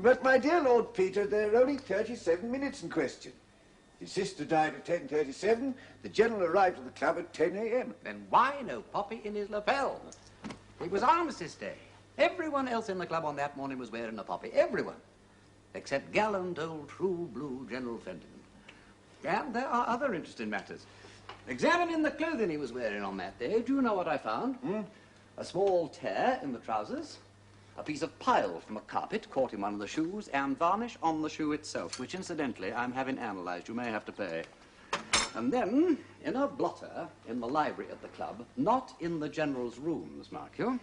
But, my dear Lord Peter, there are only 37 minutes in question. His sister died at 10:37. The General arrived at the club at 10 a.m. Then why no poppy in his lapel? It was Armistice Day. Everyone else in the club on that morning was wearing a poppy. Everyone. Except gallant old true blue General Fenton. And there are other interesting matters. Examining the clothing he was wearing on that day, do you know what I found? A small tear in the trousers, a piece of pile from a carpet caught in one of the shoes, and varnish on the shoe itself, which, incidentally, I'm having analysed. You may have to pay. And then, in a blotter in the library at the club, not in the General's rooms, mark you,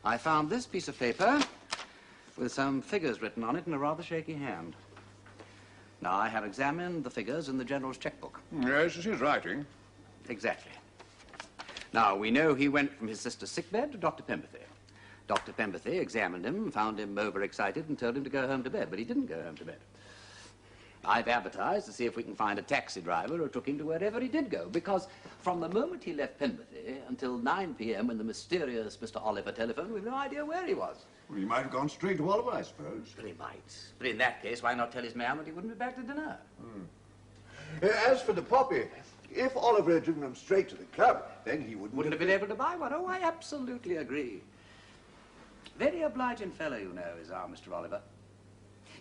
I found this piece of paper with some figures written on it in a rather shaky hand. Now, I have examined the figures in the General's checkbook. Yes, it's his writing. Exactly. Now, we know he went from his sister's sickbed to Dr. Pemberthy. Dr. Pemberthy examined him, found him overexcited, and told him to go home to bed, but he didn't go home to bed. I've advertised to see if we can find a taxi driver who took him to wherever he did go, because from the moment he left Pemberthy until 9 p.m. when the mysterious Mr. Oliver telephoned, we've no idea where he was. Well, he might have gone straight to Oliver, I suppose. But he might. But in that case, why not tell his man that he wouldn't be back to dinner? As for the poppy, if Oliver had driven him straight to the club, then he wouldn't have been able to buy one. Oh, I absolutely agree. Very obliging fellow, you know, is our Mr. Oliver.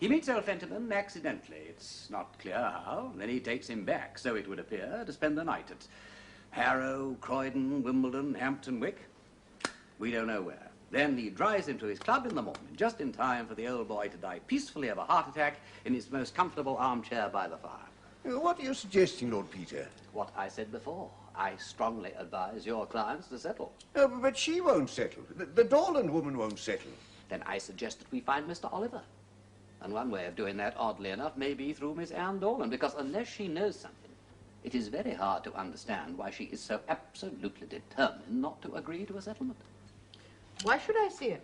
He meets old Fenton accidentally. It's not clear how. Then he takes him back, so it would appear, to spend the night at Harrow, Croydon, Wimbledon, Hampton Wick. We don't know where. Then he drives him to his club in the morning, just in time for the old boy to die peacefully of a heart attack in his most comfortable armchair by the fire. What are you suggesting, Lord Peter? What I said before. I strongly advise your clients to settle. Oh, but she won't settle. The Dorland woman won't settle. Then I suggest that we find Mr. Oliver. And one way of doing that, oddly enough, may be through Miss Anne Dorland, because unless she knows something, it is very hard to understand why she is so absolutely determined not to agree to a settlement. Why should I see him?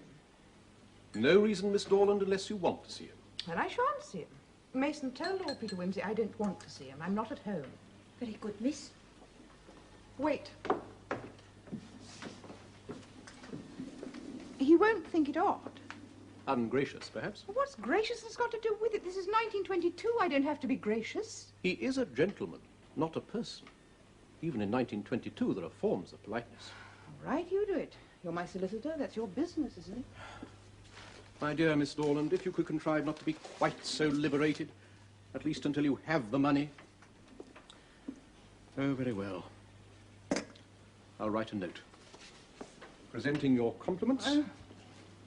No reason, Miss Dorland, unless you want to see him. Well, I shan't see him. Mason, tell Lord Peter Wimsey I don't want to see him. I'm not at home. Very good, miss. Wait. He won't think it odd. Ungracious, perhaps? Well, what's graciousness got to do with it? This is 1922. I don't have to be gracious. He is a gentleman, not a person. Even in 1922, there are forms of politeness. All right, you do it. You're my solicitor. That's your business, isn't it? My dear Miss Dorland, if you could contrive not to be quite so liberated, at least until you have the money. Oh, very well. I'll write a note. Presenting your compliments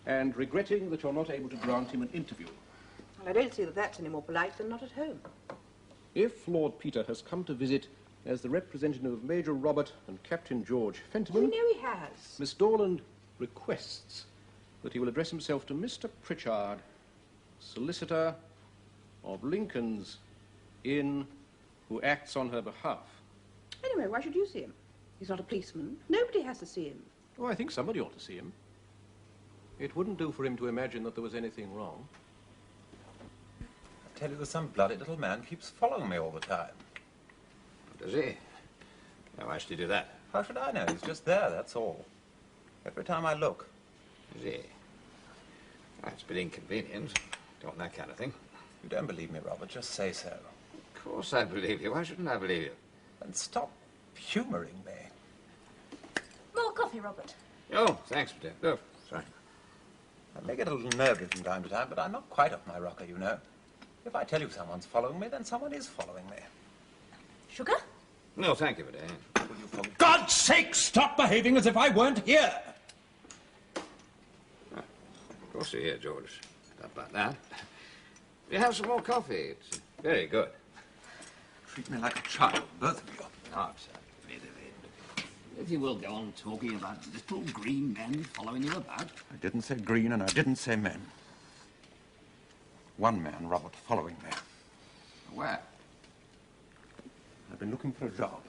and regretting that you're not able to grant him an interview. Well, I don't see that that's any more polite than not at home. If Lord Peter has come to visit as the representative of Major Robert and Captain George Fentiman... You know he has. Miss Dorland requests that he will address himself to Mr. Pritchard, solicitor of Lincoln's Inn, who acts on her behalf. Anyway, why should you see him? He's not a policeman. Nobody has to see him. Oh, I think somebody ought to see him. It wouldn't do for him to imagine that there was anything wrong. I tell you, some bloody little man keeps following me all the time. Does he? Now, why should he do that? How should I know? He's just there, that's all. Every time I look. Is he? Well, it's a bit inconvenient. Don't want that kind of thing. You don't believe me, Robert, just say so. Of course I believe you. Why shouldn't I believe you? And stop humouring me. More coffee, Robert. Oh, thanks, Peter. Oh, sorry. I may get a little nervy from time to time, but I'm not quite off my rocker, you know. If I tell you someone's following me, then someone is following me. Sugar? No, thank you, Peter. Will you, for God's sake, stop behaving as if I weren't here! Of course you're here, George. Not about that. You have some more coffee. It's very good. Treat me like a child, both of you. Not, sir. If you will go on talking about little green men following you about. I didn't say green and I didn't say men. One man, Robert, following me. Where? I've been looking for a job.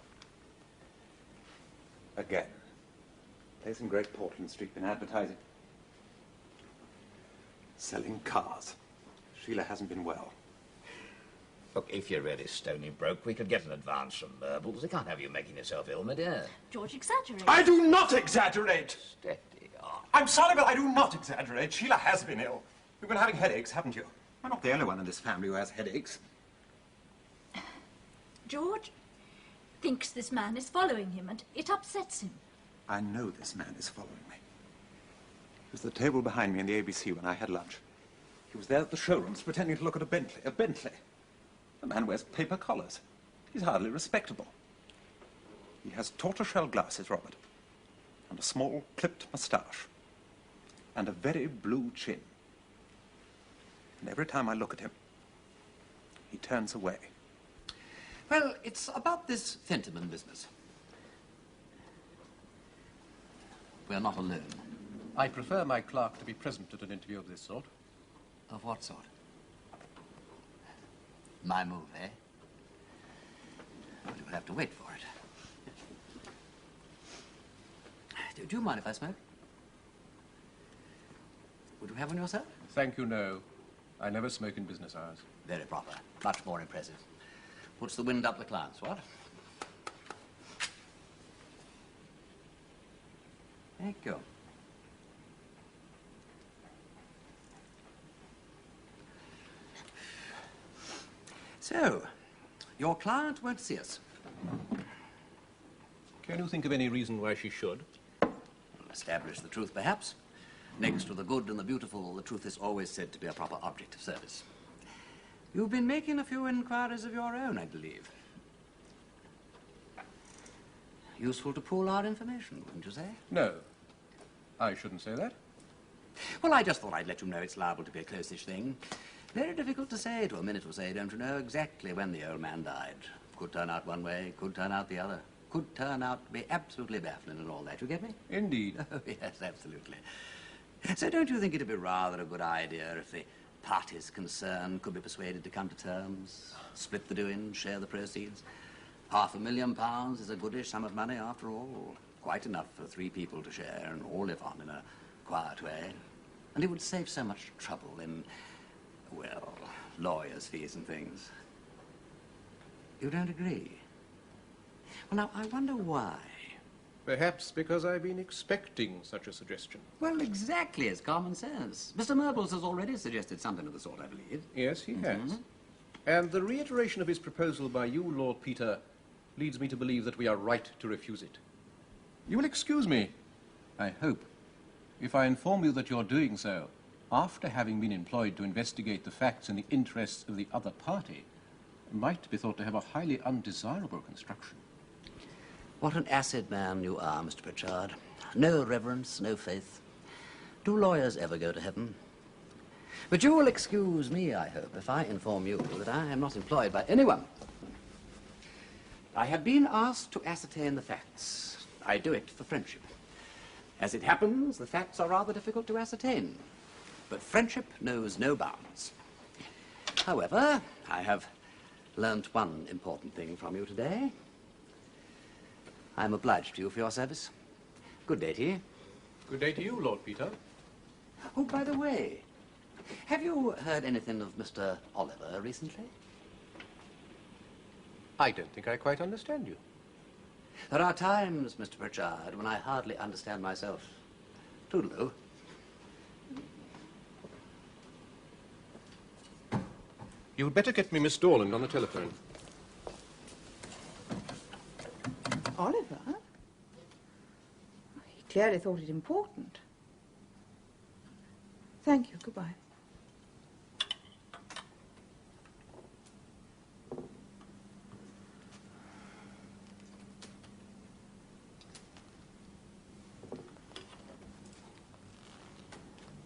again. Place in Great Portland Street, been advertising. Selling cars. Sheila hasn't been well. Look, if you're really stony broke, we could get an advance from Merbles. They can't have you making yourself ill, my dear. George exaggerates. I do not exaggerate! Steady on. I'm sorry, but I do not exaggerate. Sheila has been ill. You've been having headaches, haven't you? I'm not the only one in this family who has headaches. George thinks this man is following him and it upsets him. I know this man is following me. He was at the table behind me in the ABC when I had lunch. He was there at the showrooms pretending to look at a Bentley. A Bentley. The man wears paper collars. He's hardly respectable. He has tortoiseshell glasses, Robert, and a small clipped moustache, and a very blue chin. And every time I look at him, he turns away. Well, it's about this Fentiman business. We're not alone. I prefer my clerk to be present at an interview of this sort. Of what sort? My move, eh? Well, you'll have to wait for it. Do you mind if I smoke? Would you have one yourself? Thank you, no. I never smoke in business hours. Very proper. Much more impressive. Puts the wind up the clients, what? Thank you. So, your client won't see us. Can you think of any reason why she should? Establish the truth, perhaps. Next to the good and the beautiful, the truth is always said to be a proper object of service. You've been making a few inquiries of your own, I believe. Useful to pool our information, wouldn't you say? No. I shouldn't say that. Well, I just thought I'd let you know it's liable to be a close-ish thing. Very difficult to say to a minute or say, don't you know, exactly when the old man died. Could turn out one way, could turn out the other. Could turn out to be absolutely baffling and all that. You get me? Indeed. Oh, yes, absolutely. So don't you think it'd be rather a good idea if the parties concerned could be persuaded to come to terms, split the doings, share the proceeds? £500,000 is a goodish sum of money after all. Quite enough for 3 people to share and all live on in a quiet way. And it would save so much trouble in, well, lawyers' fees and things. You don't agree? Well, now, I wonder why. Perhaps because I've been expecting such a suggestion. Well, exactly, it's common sense. Mr. Murples has already suggested something of the sort, I believe. Yes, he has. And the reiteration of his proposal by you, Lord Peter, leads me to believe that we are right to refuse it. You will excuse me, I hope, if I inform you that you're doing so after having been employed to investigate the facts in the interests of the other party might be thought to have a highly undesirable construction. What an acid man you are, Mr. Pritchard. No reverence, no faith. Do lawyers ever go to heaven? But you will excuse me, I hope, if I inform you that I am not employed by anyone. I have been asked to ascertain the facts. I do it for friendship. As it happens, the facts are rather difficult to ascertain. But friendship knows no bounds. However, I have learnt one important thing from you today. I'm obliged to you for your service. Good day to you. Good day to you, Lord Peter. Oh, by the way, have you heard anything of Mr. Oliver recently? I don't think I quite understand you. There are times, Mr. Pritchard, when I hardly understand myself. Toodaloo. You'd better get me Miss Dorland on the telephone. Oliver? He clearly thought it important. Thank you. Goodbye.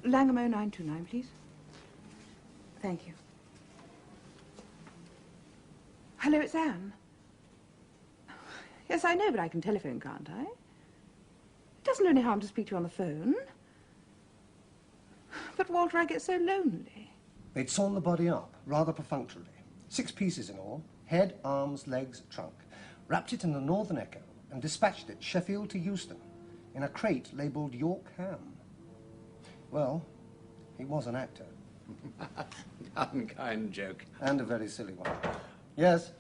Langham 0929, please. Thank you. Hello, it's Anne. Yes, I know, but I can telephone, can't I? It doesn't do any harm to speak to you on the phone. But, Walter, I get so lonely. They'd sawn the body up, rather perfunctorily. 6 pieces in all, head, arms, legs, trunk. Wrapped it in the Northern Echo and dispatched it Sheffield to Euston in a crate labelled York ham. Well, he was an actor. Unkind joke. And a very silly one. Yes.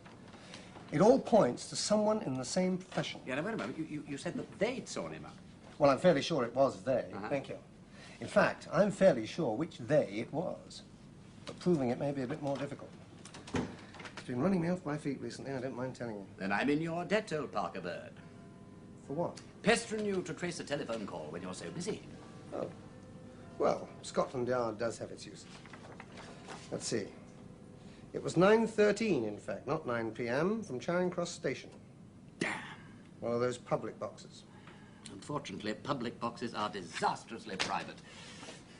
It all points to someone in the same profession. Yeah, now, wait a moment. You said that they'd sawn him up. Well, I'm fairly sure it was they. Thank you. In fact, I'm fairly sure which they it was. But proving it may be a bit more difficult. It's been running me off my feet recently, I don't mind telling you. Then I'm in your debt, old Parker Bird. For what? Pestering you to trace a telephone call when you're so busy. Oh. Well, Scotland Yard does have its uses. Let's see. It was 9:13, in fact, not 9 p.m., from Charing Cross Station. Damn. One of those public boxes. Unfortunately, public boxes are disastrously private.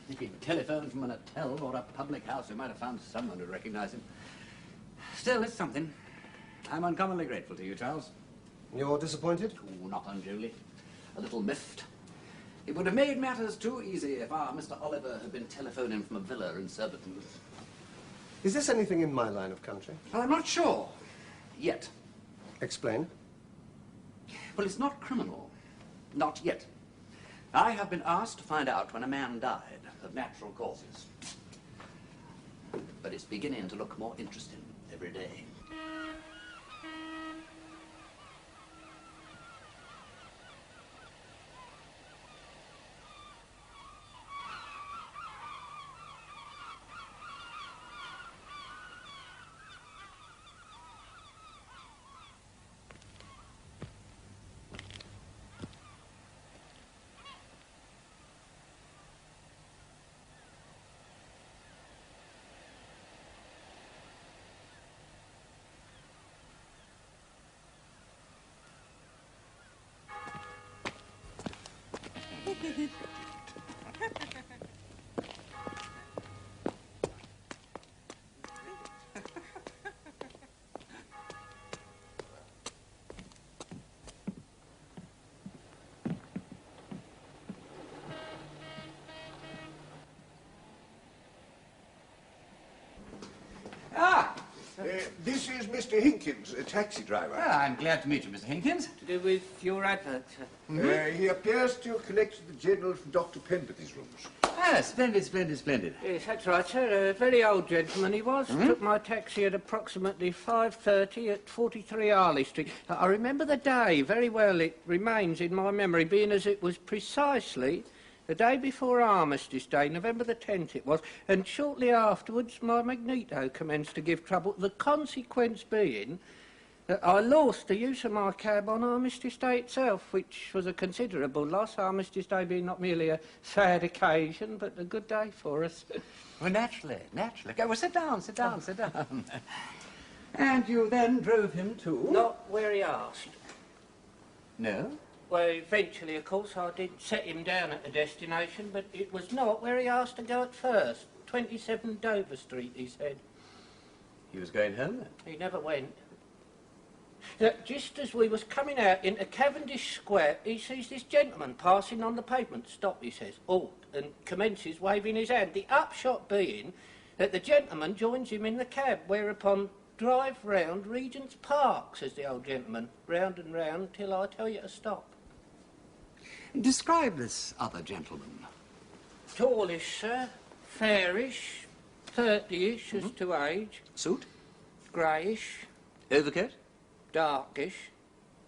If he'd telephoned from an hotel or a public house, we might have found someone who'd recognize him. Still, it's something. I'm uncommonly grateful to you, Charles. You're disappointed? Oh, not unduly. A little miffed. It would have made matters too easy if our Mr. Oliver had been telephoning from a villa in Surbiton. Is this anything in my line of country? Well, I'm not sure. Yet. Explain. Well, it's not criminal. Not yet. I have been asked to find out when a man died of natural causes. But it's beginning to look more interesting every day. This is Mr. Hinkins, a taxi driver. Ah, I'm glad to meet you, Mr. Hinkins. To do with your advert, sir. He appears to have collected the journal from Dr. Penberthy's rooms. Ah, splendid, splendid, splendid. Yes, that's right, sir. A very old gentleman he was. Took my taxi at approximately 5:30 at 43 Harley Street. I remember the day very well. It remains in my memory, being as it was precisely the day before Armistice Day, November the 10th it was, and shortly afterwards my magneto commenced to give trouble. The consequence being that I lost the use of my cab on Armistice Day itself, which was a considerable loss, Armistice Day being not merely a sad occasion, but a good day for us. Well, naturally, naturally. Okay, well, sit down, sit down, sit down. And you then drove him to? Not where he asked. No? Well, eventually, of course, I did set him down at the destination, but it was not where he asked to go at first. 27 Dover Street, he said. He was going home, then? He never went. Just as we was coming out into Cavendish Square, he sees this gentleman passing on the pavement. Stop, he says, halt, and commences waving his hand. The upshot being that the gentleman joins him in the cab, whereupon drive round Regent's Park, says the old gentleman, round and round till I tell you to stop. Describe this other gentleman. Tallish, sir, fairish, 30-ish as to age. Suit? Greyish. Overcoat? Darkish.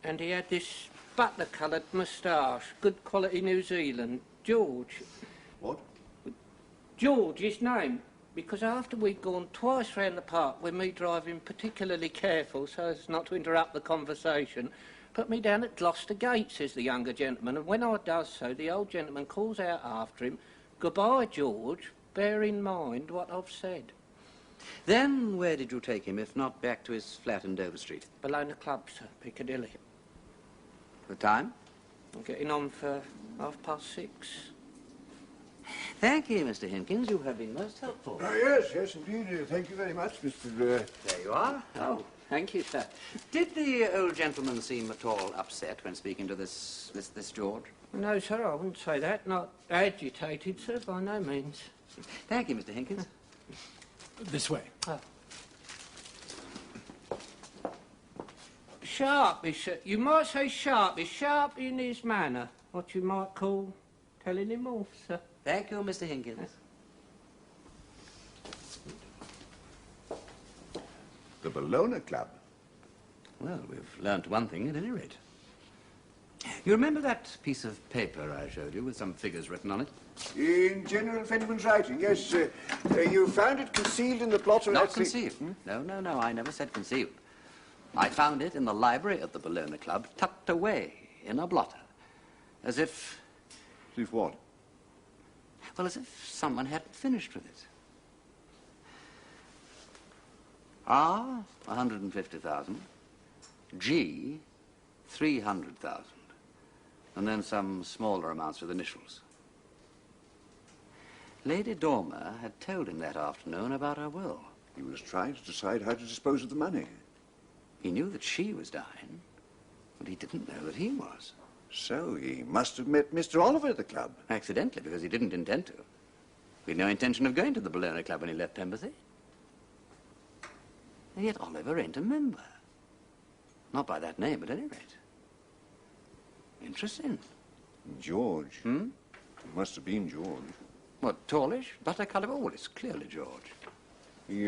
And he had this butler-coloured moustache, good quality New Zealand. George. What? George, his name. Because after we'd gone twice round the park, with me driving particularly careful so as not to interrupt the conversation, put me down at Gloucester Gate, says the younger gentleman, and when I does so, the old gentleman calls out after him, "Goodbye, George, bear in mind what I've said." Then where did you take him, if not back to his flat in Dover Street? Bellona Club, sir, Piccadilly. The time? I'm getting on for 6:30. Thank you, Mr. Hinkins. You have been most helpful. Yes, yes, indeed. Thank you very much, Mr. There you are. Oh, thank you, sir. Did the old gentleman seem at all upset when speaking to this George? No, sir, I wouldn't say that. Not agitated, sir, by no means. Thank you, Mr. Hinkins. This way. Sharpish, sir. You might say sharpish. Sharp in his manner. What you might call telling him off, sir. Thank you, Mr. Hinkins. The Bellona Club. Well, we've learnt one thing at any rate. You remember that piece of paper I showed you with some figures written on it? In General Fendiman's writing, yes. You found it concealed in the blotter. Not concealed. No, no, no, I never said concealed. I found it in the library at the Bellona Club, tucked away in a blotter. As if... As if what? Well, as if someone hadn't finished with it. R, 150,000. G, 300,000. And then some smaller amounts with initials. Lady Dormer had told him that afternoon about her will. He was trying to decide how to dispose of the money. He knew that she was dying, but he didn't know that he was. So he must have met Mr. Oliver at the club. Accidentally, because he didn't intend to. He had no intention of going to the Bellona Club when he left Pemberley. And yet Oliver ain't a member. Not by that name, at any rate. Interesting. George. Hmm? It must have been George. What, tallish? Butter-colored? Oh, well, it's clearly George. He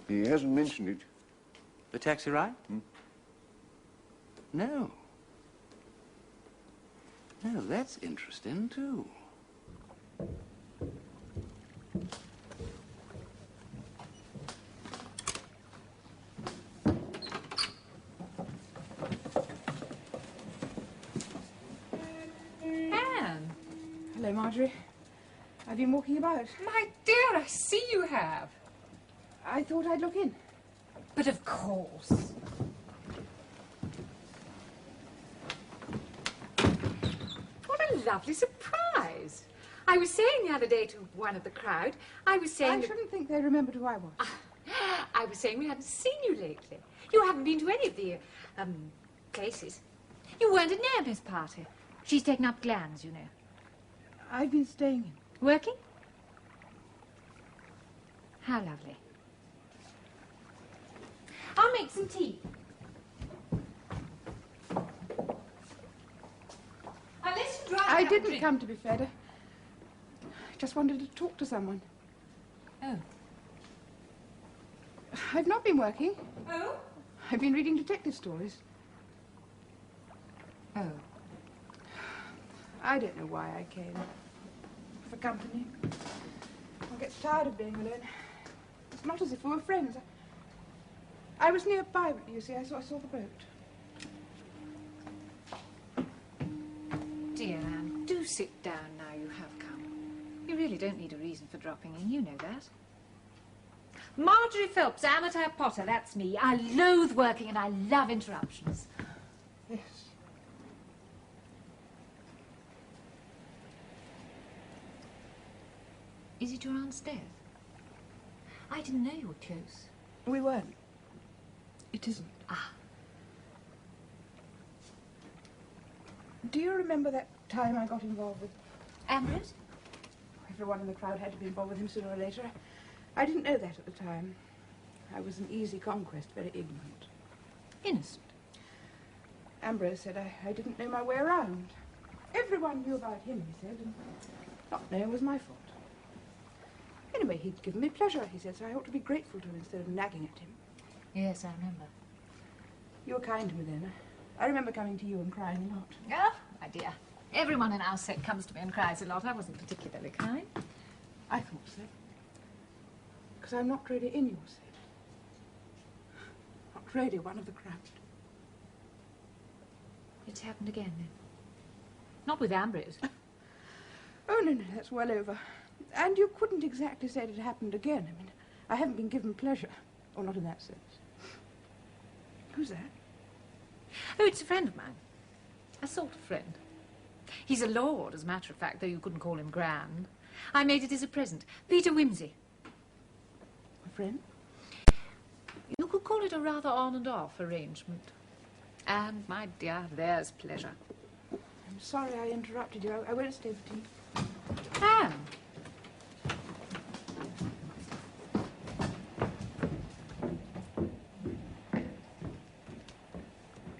hasn't mentioned it. The taxi ride? Hmm? No. No, that's interesting, too. Anne! Hello, Marjorie. I've been walking about. My dear, I see you have. I thought I'd look in. But of course. What a lovely surprise. I was saying the other day to one of the crowd, I was saying... I shouldn't think they remembered who I was. I was saying we hadn't seen you lately. You haven't been to any of the, places. You weren't at Naomi's party. She's taken up glands, you know. I've been staying in. Working? How lovely. I'll make some tea. Unless you'd rather I have a didn't drink. come to be fed. I just wanted to talk to someone. Oh. I've not been working. Oh? I've been reading detective stories. Oh. I don't know why I came. For company. I get tired of being alone. It's not as if we were friends. I was nearby, you see. I saw the boat. Dear Anne, do sit down now you have come. You really don't need a reason for dropping in, you know that. Marjorie Phelps, amateur potter, that's me. I loathe working and I love interruptions. Yes. Is it your aunt's death? I didn't know you were close. We weren't. It isn't. Ah. Do you remember that time I got involved with... Ambrose? Everyone in the crowd had to be involved with him sooner or later. I didn't know that at the time. I was an easy conquest, very ignorant. Innocent. Ambrose said I didn't know my way around. Everyone knew about him, he said, and not knowing was my fault. Anyway, he'd given me pleasure, he said, so I ought to be grateful to him instead of nagging at him. Yes, I remember. You were kind to me then. I remember coming to you and crying a lot. Oh, my dear. Everyone in our set comes to me and cries a lot. I wasn't particularly kind. I thought so. Because I'm not really in your set. Not really one of the crowd. It's happened again, then? Not with Ambrose. Oh, no, that's well over. And you couldn't exactly say it had happened again. I mean, I haven't been given pleasure. Or not in that sense. Who's that? Oh, it's a friend of mine. A sort of friend. He's a lord, as a matter of fact, though you couldn't call him grand. I made it as a present. Peter Wimsey. A friend? You could call it a rather on and off arrangement. And, my dear, there's pleasure. I'm sorry I interrupted you. I won't stay for tea. Anne.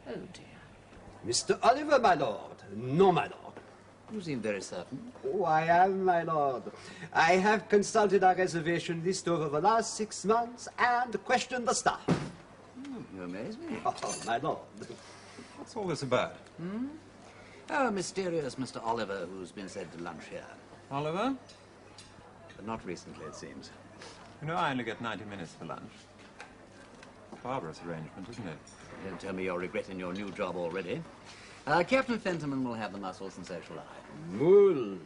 Oh, dear. Mr. Oliver, my lord. No, my lord. You seem very certain. Oh, I am, my lord. I have consulted our reservation list over the last 6 months and questioned the staff. You amaze me. Oh, my lord. What's all this about? Hmm? Oh, mysterious Mr. Oliver, who's been said to lunch here. Oliver? But not recently, it seems. You know, I only get 90 minutes for lunch. Barbarous arrangement, isn't it? Don't tell me you're regretting your new job already. Captain Fentiman will have the muscles and so shall I. Mool.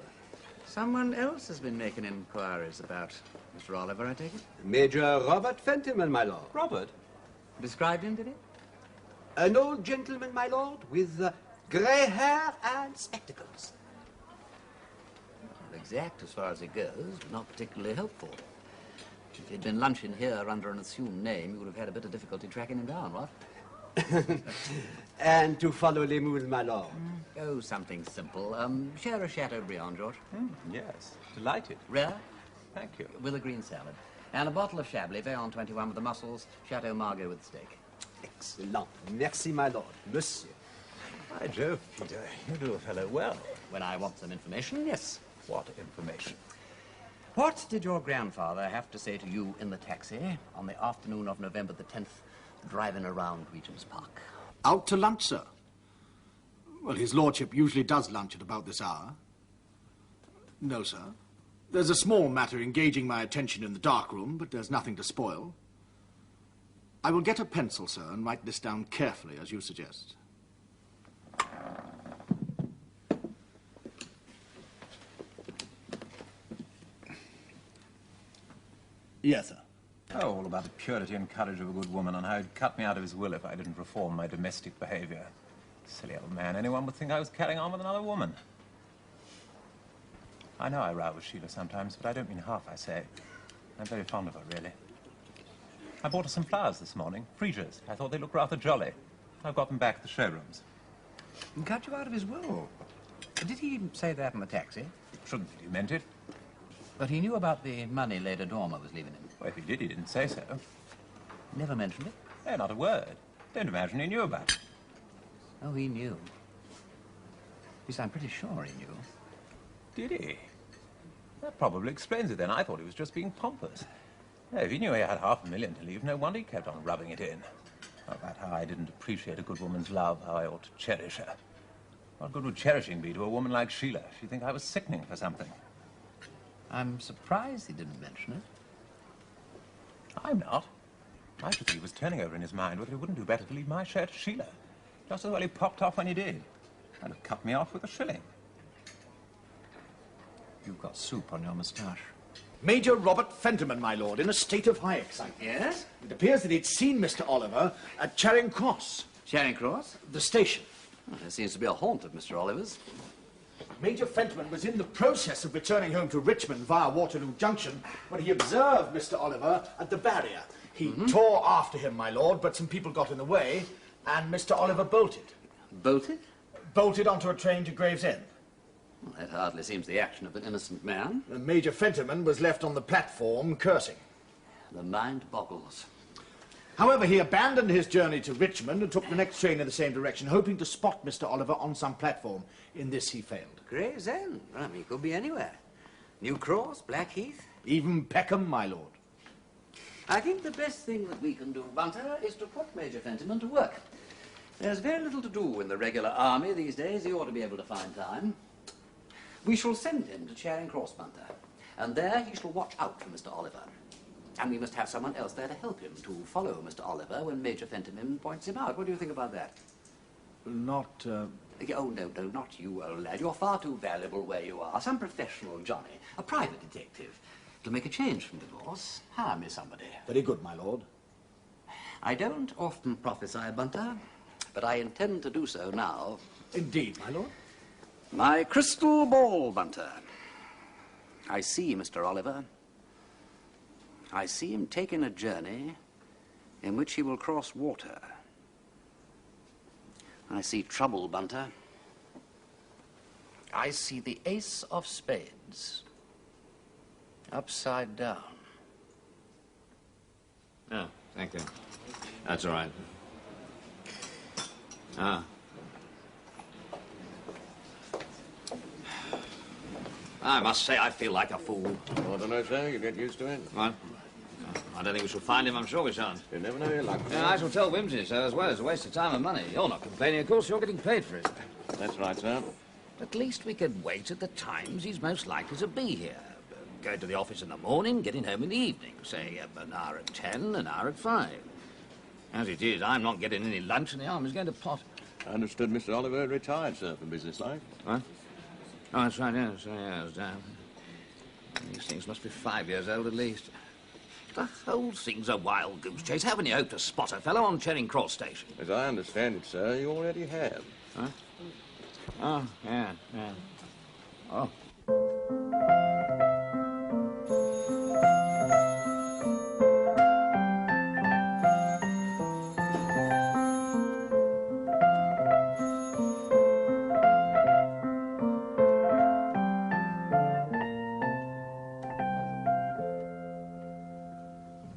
Someone else has been making inquiries about Mr. Oliver, I take it? Major Robert Fentiman, my lord. Robert? Described him, did he? An old gentleman, my lord, with grey hair and spectacles. Well, exact as far as it goes, but not particularly helpful. If he'd been lunching here under an assumed name, you would have had a bit of difficulty tracking him down, what? And to follow les moules, my lord. Oh, something simple. Share a Chateaubriand, George. Yes, delighted. Rare? Thank you. With a green salad. And a bottle of Chablis, Veillon 21 with the mussels, Chateau Margaux with the steak. Excellent. Merci, my lord. Monsieur. By Jove, Peter, you do a fellow well. When I want some information, yes. What information? What did your grandfather have to say to you in the taxi on the afternoon of November the 10th, driving around Regent's Park? Out to lunch, sir. Well, his lordship usually does lunch at about this hour. No, sir. There's a small matter engaging my attention in the dark room, but there's nothing to spoil. I will get a pencil, sir, and write this down carefully, as you suggest. Yes, sir. Oh, all about the purity and courage of a good woman and how he'd cut me out of his will if I didn't reform my domestic behavior. Silly old man. Anyone would think I was carrying on with another woman. I know I row with Sheila sometimes, but I don't mean half I say. I'm very fond of her, really. I bought her some flowers this morning, freesias. I thought they looked rather jolly. I've got them back at the showrooms. And cut you out of his will? Did he say that in the taxi? Shouldn't he? He meant it. But he knew about the money Lady Dormer was leaving him. Well, if he did, he didn't say so. Never mentioned it? No, not a word. Don't imagine he knew about it. Oh, he knew. Yes, I'm pretty sure he knew. Did he? That probably explains it then. I thought he was just being pompous. No, if he knew he had $500,000 to leave, no wonder he kept on rubbing it in. About how I didn't appreciate a good woman's love, how I ought to cherish her. What good would cherishing be to a woman like Sheila? She'd think I was sickening for something. I'm surprised he didn't mention it. I'm not. I should think he was turning over in his mind whether he wouldn't do better to leave my share to Sheila. Just as well he popped off when he did. And have cut me off with a shilling. You've got soup on your moustache. Major Robert Fentiman, my lord, in a state of high excitement. Yes? It appears that he'd seen Mr. Oliver at Charing Cross. Charing Cross? The station. Well, there seems to be a haunt of Mr. Oliver's. Major Fentiman was in the process of returning home to Richmond via Waterloo Junction when he observed Mr. Oliver at the barrier. He tore after him, my lord, but some people got in the way, and Mr. Oliver bolted. Bolted? Bolted onto a train to Gravesend. Well, that hardly seems the action of an innocent man. And Major Fentiman was left on the platform cursing. The mind boggles. However, he abandoned his journey to Richmond and took the next train in the same direction, hoping to spot Mr. Oliver on some platform. In this, he failed. Gravesend? I mean, he could be anywhere. New Cross, Blackheath. Even Peckham, my lord. I think the best thing that we can do, Bunter, is to put Major Fentiman to work. There's very little to do in the regular army these days. He ought to be able to find time. We shall send him to Charing Cross, Bunter, and there he shall watch out for Mr. Oliver. And we must have someone else there to help him to follow Mr. Oliver when Major Fentiman points him out. What do you think about that? Not, Oh, no, not you, old lad. You're far too valuable where you are. Some professional Johnny, a private detective. It'll make a change from divorce. Hire me somebody. Very good, my lord. I don't often prophesy, Bunter, but I intend to do so now. Indeed, my lord. My crystal ball, Bunter. I see Mr. Oliver. I see him taking a journey in which he will cross water. I see trouble, Bunter. I see the ace of spades upside down. Oh, thank you. That's all right. Ah. I must say I feel like a fool. I don't know, sir. You get used to it. What? I don't think we shall find him, I'm sure we shan't. You never know your luck. Yeah, I shall tell Wimsey so as well. It's a waste of time and money. You're not complaining, of course. You're getting paid for it. That's right, sir. At least we could wait at the times he's most likely to be here. Go to the office in the morning, getting home in the evening. Say, an hour at 10, an hour at 5. As it is, I'm not getting any lunch and the army's going to pot. I understood Mr. Oliver retired, sir, from business life. What? Oh, that's right, yes. These things must be 5 years old at least. The whole thing's a wild goose chase. Haven't you hoped to spot a fellow on Charing Cross Station? As I understand it, sir, you already have. Huh? Oh, yeah. Oh.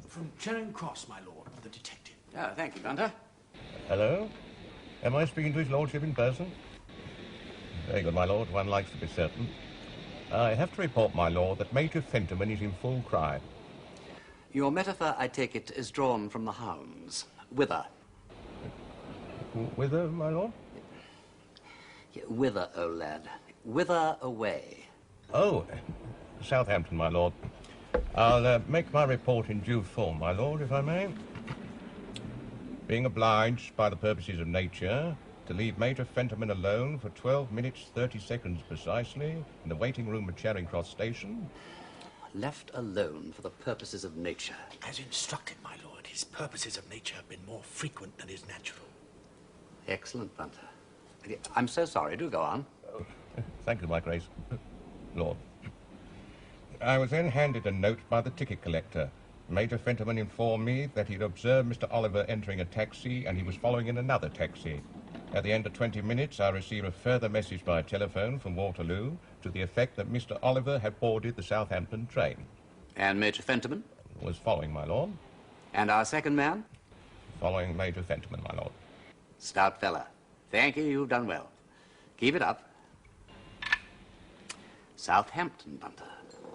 From Charing Cross, my lord, the detective. Oh, thank you, Bunter. Hello? Am I speaking to his lordship in person? Very good, my lord. One likes to be certain. I have to report, my lord, that Major Fentiman is in full cry. Your metaphor, I take it, is drawn from the hounds. Whither? Whither, my lord? Yeah, whither, oh lad? Whither away? Oh, Southampton, my lord. I'll make my report in due form, my lord, if I may. Being obliged, by the purposes of nature, to leave Major Fentiman alone for 12 minutes, 30 seconds precisely, in the waiting room at Charing Cross Station. Left alone for the purposes of nature. As instructed, my lord, his purposes of nature have been more frequent than is natural. Excellent, Bunter. I'm so sorry. Do go on. Oh, thank you, my grace. Lord. I was then handed a note by the ticket collector. Major Fentiman informed me that he'd observed Mr. Oliver entering a taxi and he was following in another taxi. At the end of 20 minutes, I received a further message by telephone from Waterloo to the effect that Mr. Oliver had boarded the Southampton train. And Major Fentiman? Was following, my lord. And our second man? Following Major Fentiman, my lord. Stout fella. Thank you, you've done well. Keep it up. Southampton, Bunter.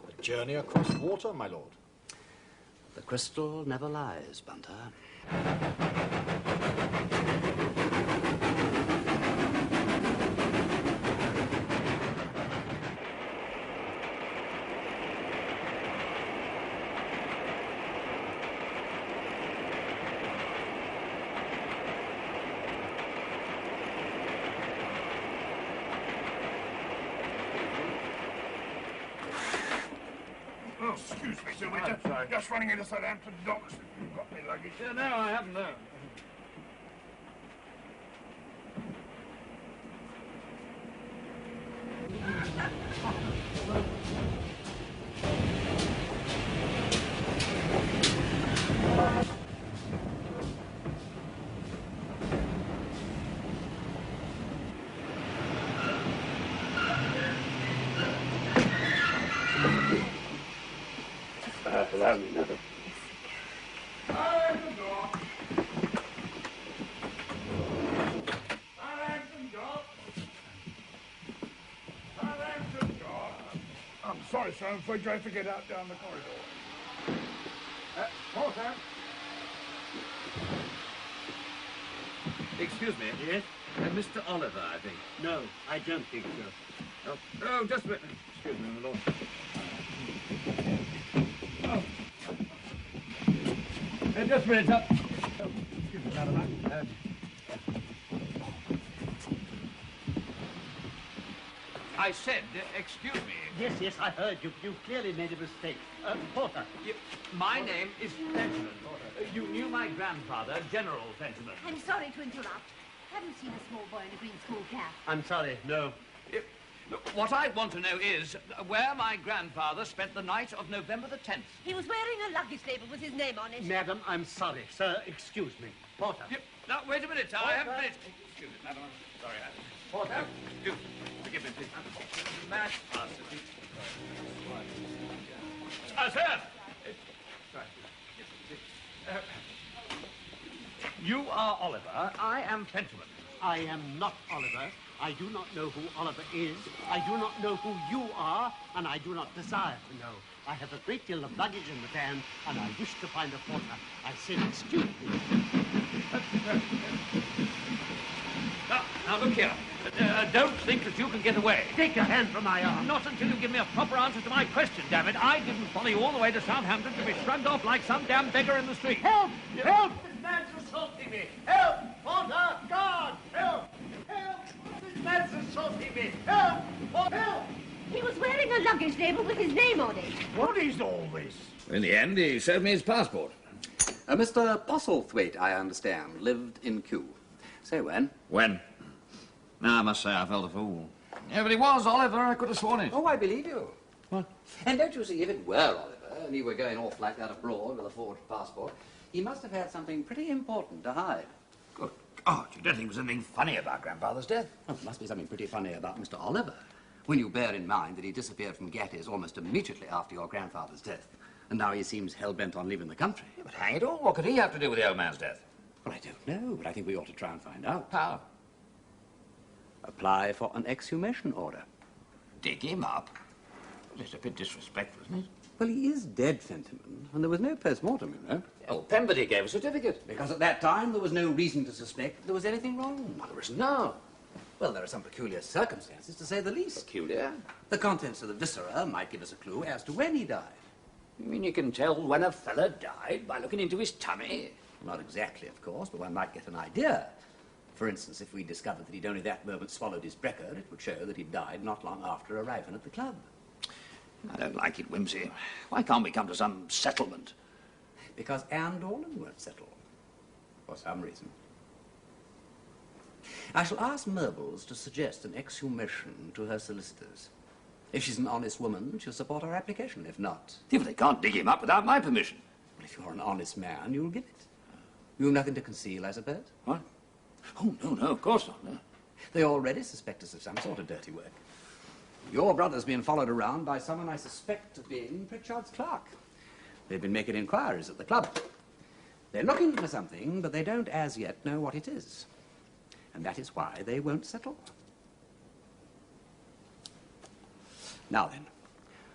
A journey across water, my lord. The crystal never lies, Bunter. Oh, excuse me, sir. We're just running into Southampton docks. You've got me luggage. Yeah, no, I haven't, no. Allow me another. I'm sorry, sir. I'm afraid you have to get out down the corridor. Porter. Excuse me. Yes? Mr. Oliver, I think. No, I don't think so. Oh, just a minute. Excuse me, my lord. Just a minute, sir. Excuse me, madam. I said, excuse me. Yes, I heard you. You clearly made a mistake. Porter. My name is Fentiman. You knew my grandfather, General Fentiman. I'm sorry to interrupt. Haven't seen a small boy in a green school cap. I'm sorry, no. Look, what I want to know is where my grandfather spent the night of November the 10th. He was wearing a luggage label with his name on it. Madam, I'm sorry. Sir, excuse me. Porter. Now, wait a minute. I haven't finished. Excuse me, madam. I'm sorry. Porter. Forgive me, please. Mass sir! You are Oliver. I am Fentiman. I am not Oliver. I do not know who Oliver is. I do not know who you are, and I do not desire to know. I have a great deal of luggage in the van, and I wish to find a porter. I said, excuse me. Now, look here. Don't think that you can get away. Take your hand from my arm. Not until you give me a proper answer to my question, damn it. I didn't follow you all the way to Southampton to be shrugged off like some damn beggar in the street. Help! Help! This man's assaulting me. Help! Porter! Guard! Help! Help! This man's assaulting me. Help! Help! He was wearing a luggage label with his name on it. What is all this? In the end, he showed me his passport. Mr. Postlethwaite, I understand, lived in Kew. Say when? When? Now, I must say I felt a fool. Yeah, but he was Oliver. I could have sworn it. Oh, I believe you. What? And don't you see, if it were Oliver, and he were going off like that abroad with a forged passport, he must have had something pretty important to hide. Good God, you don't think there was anything funny about Grandfather's death? Oh, there must be something pretty funny about Mr. Oliver, when you bear in mind that he disappeared from Gatties almost immediately after your grandfather's death, and now he seems hell-bent on leaving the country. Yeah, but hang it all, what could he have to do with the old man's death? Well, I don't know, but I think we ought to try and find out. How? Apply for an exhumation order. Dig him up? Well, it's a bit disrespectful, isn't it? Well, he is dead, Fentiman, and there was no post-mortem, you know. Oh, Pemberley gave a certificate. Because at that time there was no reason to suspect there was anything wrong. Well, there isn't now. Well, there are some peculiar circumstances, to say the least. Peculiar? The contents of the viscera might give us a clue as to when he died. You mean you can tell when a fella died by looking into his tummy? Not exactly, of course, but one might get an idea. For instance, if we discovered that he'd only that moment swallowed his brecker, it would show that he died not long after arriving at the club. I don't like it, Wimsey. Why can't we come to some settlement? Because Anne Dornan won't settle. For some reason. I shall ask Merbles to suggest an exhumation to her solicitors. If she's an honest woman, she'll support our application. If not... If they can't dig him up without my permission. Well, if you're an honest man, you'll give it. You have nothing to conceal, I suppose? What? Oh, no, of course not, no. They already suspect us of some sort of dirty work. Your brother's being followed around by someone I suspect of being Pritchard's clerk. They've been making inquiries at the club. They're looking for something, but they don't as yet know what it is. And that is why they won't settle. Now then,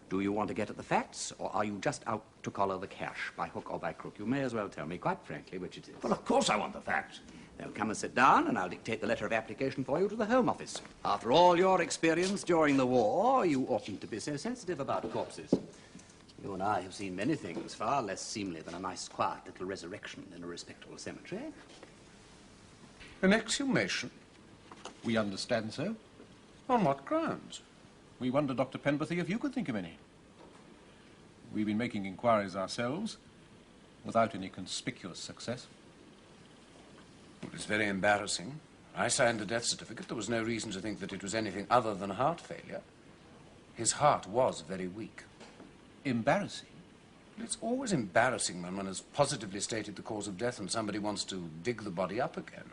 do you want to get at the facts, or are you just out to collar the cash, by hook or by crook? You may as well tell me quite frankly which it is. Well, of course I want the facts. Then come and sit down, and I'll dictate the letter of application for you to the Home Office. After all your experience during the war, you oughtn't to be so sensitive about corpses. You and I have seen many things far less seemly than a nice, quiet little resurrection in a respectable cemetery. An exhumation? We understand so. On what grounds? We wonder, Dr. Penberthy, if you could think of any. We've been making inquiries ourselves, without any conspicuous success. It was very embarrassing. I signed the death certificate. There was no reason to think that it was anything other than heart failure. His heart was very weak. Embarrassing? It's always embarrassing when one has positively stated the cause of death and somebody wants to dig the body up again.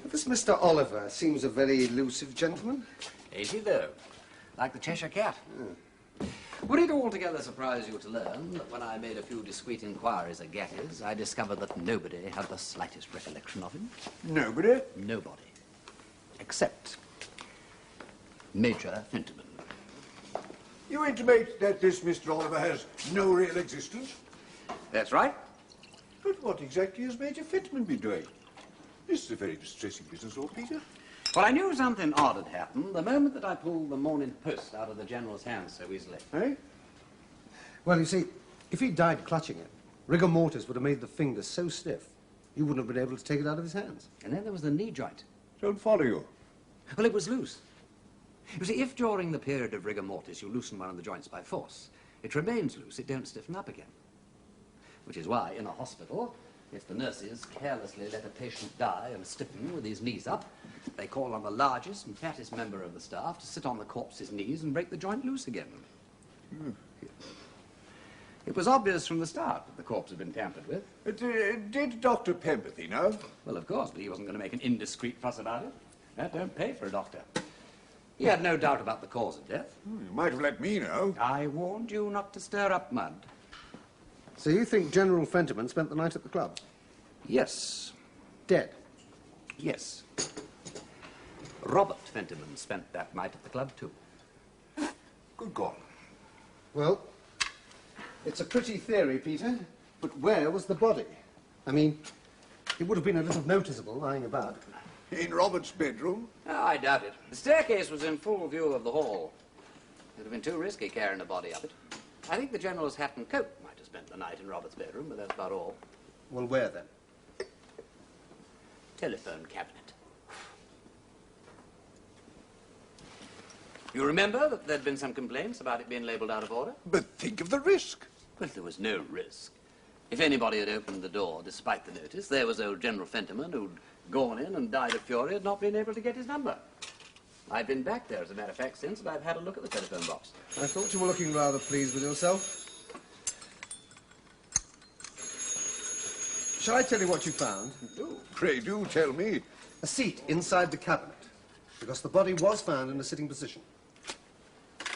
This Mr. Oliver seems a very elusive gentleman. Is he, though? Like the Cheshire Cat. Would it altogether surprise you to learn that when I made a few discreet inquiries at Gatties, I discovered that nobody had the slightest recollection of him? Nobody? Nobody. Except Major Fentiman. You intimate that this Mr. Oliver has no real existence? That's right. But what exactly has Major Fentiman been doing? This is a very distressing business, Lord Peter. Well, I knew something odd had happened the moment that I pulled the Morning Post out of the General's hands so easily. Eh? Well, you see, if he died clutching it, rigor mortis would have made the fingers so stiff, you wouldn't have been able to take it out of his hands. And then there was the knee joint. Don't follow you. Well, it was loose. You see, if during the period of rigor mortis you loosen one of the joints by force, it remains loose, it don't stiffen up again. Which is why, in a hospital, if the nurses carelessly let a patient die and stiffen with his knees up, they call on the largest and fattest member of the staff to sit on the corpse's knees and break the joint loose again. It was obvious from the start that the corpse had been tampered with. Did Dr. Penberthy know? Well, of course, but he wasn't going to make an indiscreet fuss about it. That don't pay for a doctor. He had no doubt about the cause of death. You might have let me know. I warned you not to stir up mud. So you think General Fentiman spent the night at the club? Yes. Dead? Yes. Robert Fentiman spent that night at the club, too. Good God. Well, it's a pretty theory, Peter, but where was the body? I mean, it would have been a little noticeable lying about. In Robert's bedroom? Oh, I doubt it. The staircase was in full view of the hall. It would have been too risky carrying the body up it. I think the General's hat and coat might have spent the night in Robert's bedroom, but that's about all. Well, where then? Telephone cabinet. You remember that there'd been some complaints about it being labelled out of order? But think of the risk. Well, there was no risk. If anybody had opened the door, despite the notice, there was old General Fentiman who'd gone in and died of fury at not being able to get his number. I've been back there, as a matter of fact, since, and I've had a look at the telephone box. I thought you were looking rather pleased with yourself. Shall I tell you what you found? Oh, pray do tell me. A seat inside the cabinet, because the body was found in a sitting position.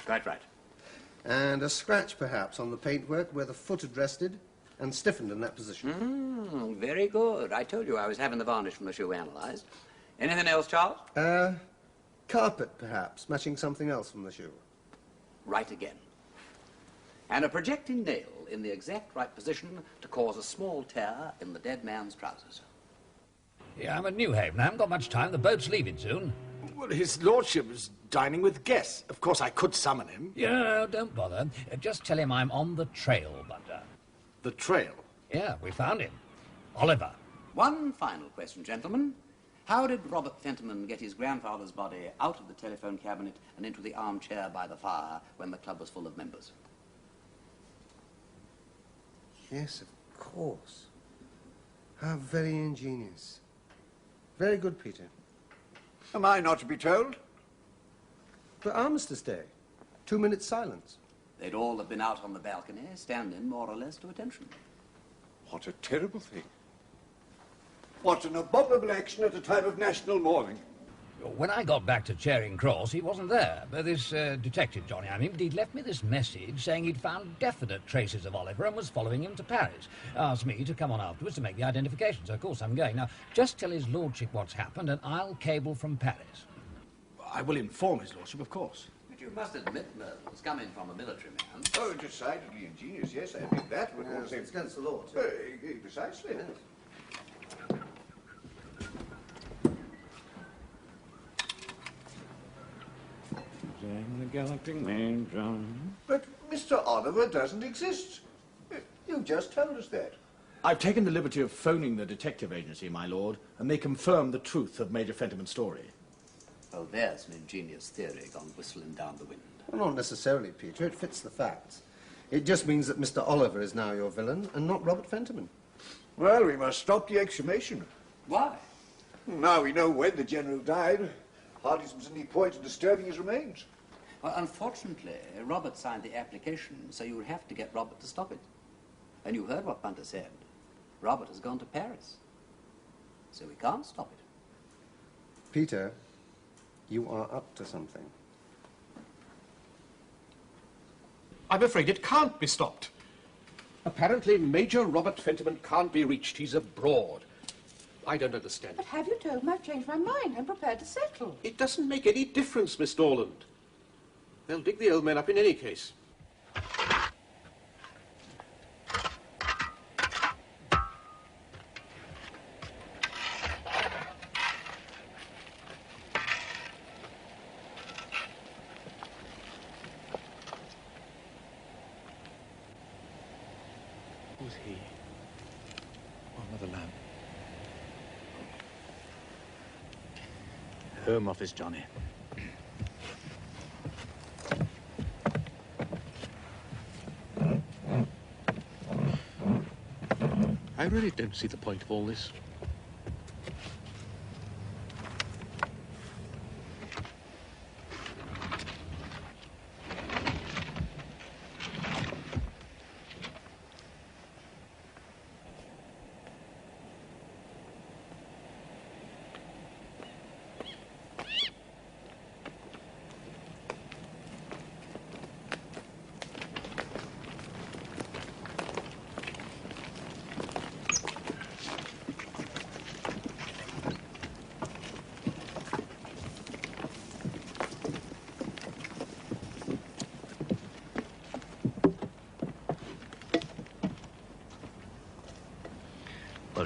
Quite right. And a scratch, perhaps, on the paintwork where the foot had rested and stiffened in that position. Very good. I told you I was having the varnish from the shoe analysed. Anything else, Charles? Carpet, perhaps, matching something else from the shoe. Right again. And a projecting nail in the exact right position to cause a small tear in the dead man's trousers. Yeah, I'm at Newhaven. I haven't got much time. The boat's leaving soon. Well, his lordship is dining with guests. Of course, I could summon him. Yeah, don't bother. Just tell him I'm on the trail, Bunter. The trail? Yeah, we found him. Oliver. One final question, gentlemen. How did Robert Fentiman get his grandfather's body out of the telephone cabinet and into the armchair by the fire when the club was full of members? Yes, of course. How very ingenious. Very good, Peter. Am I not to be told? For Armistice Day. 2 minutes silence. They'd all have been out on the balcony, standing more or less to attention. What a terrible thing. What an abominable action at a time of national mourning. When I got back to Charing Cross, he wasn't there. But this detective, Johnny, he'd left me this message saying he'd found definite traces of Oliver and was following him to Paris. Asked me to come on afterwards to make the identification, so of course I'm going. Now, just tell his lordship what's happened and I'll cable from Paris. I will inform his lordship, of course. But you must admit, Mervyn's coming from a military man. Oh, decidedly ingenious, yes, I admit that. But Yes, it's against the law, too. Precisely. The galloping man, John. But Mr. Oliver doesn't exist. You just told us that. I've taken the liberty of phoning the detective agency, my lord, and they confirm the truth of Major Fentiman's story. Oh, there's an ingenious theory gone whistling down the wind. Well, not necessarily, Peter. It fits the facts. It just means that Mr. Oliver is now your villain and not Robert Fentiman. Well, we must stop the exhumation. Why? Now we know when the General died. Hardly seems any point in disturbing his remains. Well, unfortunately, Robert signed the application, so you'll have to get Robert to stop it. And you heard what Bunter said. Robert has gone to Paris. So we can't stop it. Peter, you are up to something. I'm afraid it can't be stopped. Apparently, Major Robert Fentiman can't be reached. He's abroad. I don't understand. But have you told him I've changed my mind? I'm prepared to settle. It doesn't make any difference, Miss Dorland. They'll dig the old man up in any case. Who's he? Oh, another lamp. Home office, Johnny. I really don't see the point of all this.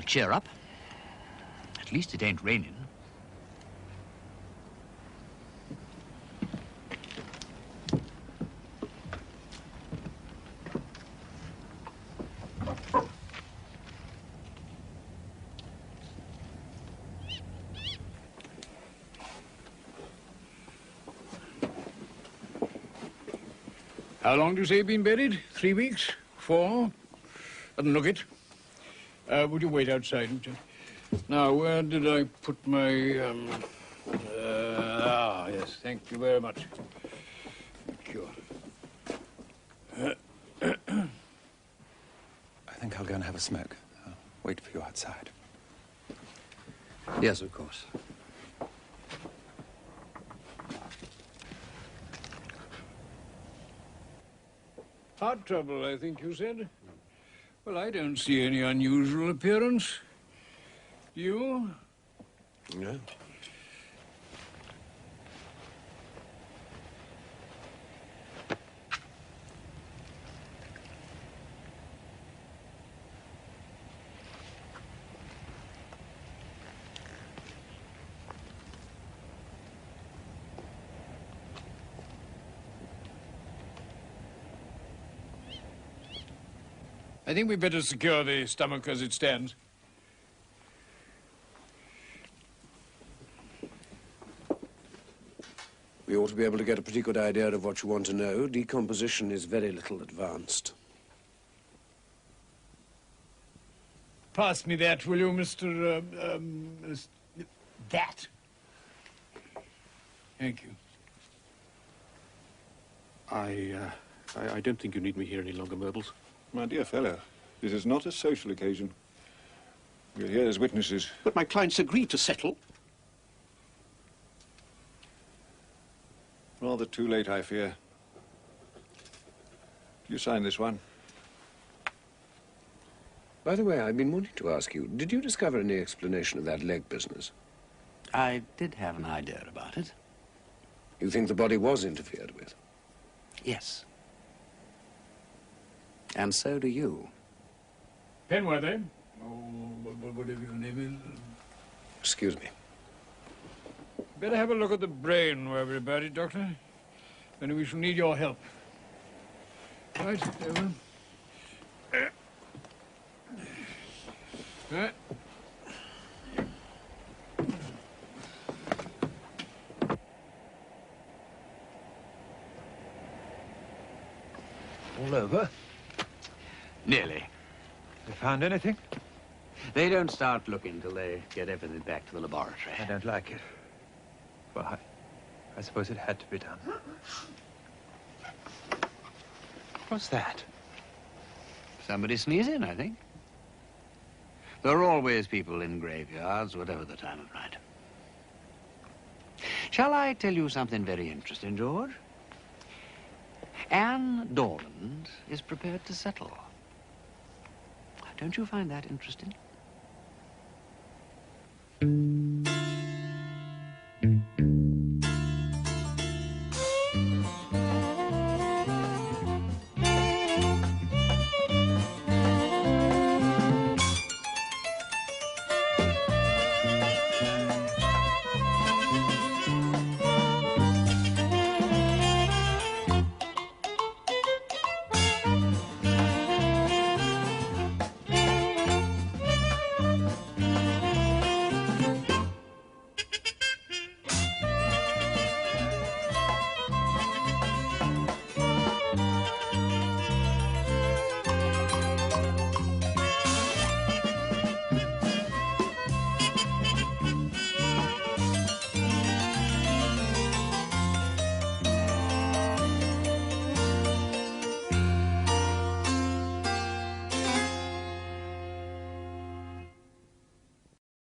cheer up. At least it ain't raining. How long do you say you've been buried? 3 weeks? 4? Doesn't look it. Would you wait outside? Now, where did I put my... yes, thank you very much. Thank you. I think I'll go and have a smoke. I'll wait for you outside. Yes, of course. Heart trouble, I think you said. Well, I don't see any unusual appearance. You? No. I think we'd better secure the stomach as it stands. We ought to be able to get a pretty good idea of what you want to know. Decomposition is very little advanced. Pass me that, will you, Mr. That? Thank you. I don't think you need me here any longer, Myrbles. My dear fellow, this is not a social occasion. We're here as witnesses. But my clients agreed to settle. Rather too late, I fear. You sign this one. By the way, I've been wanting to ask you, did you discover any explanation of that leg business? I did have an idea about it. You think the body was interfered with? Yes. And so do you. Penworthy? Oh, whatever your name is. Excuse me. Better have a look at the brain, wherever about it, Doctor. Then we shall need your help. Right, over. Right. All over? Nearly. They found anything? They don't start looking till they get everything back to the laboratory. I don't like it. Well, I suppose it had to be done. What's that? Somebody sneezing, I think. There are always people in graveyards, whatever the time of night. Shall I tell you something very interesting, George? Anne Dorland is prepared to settle. Don't you find that interesting?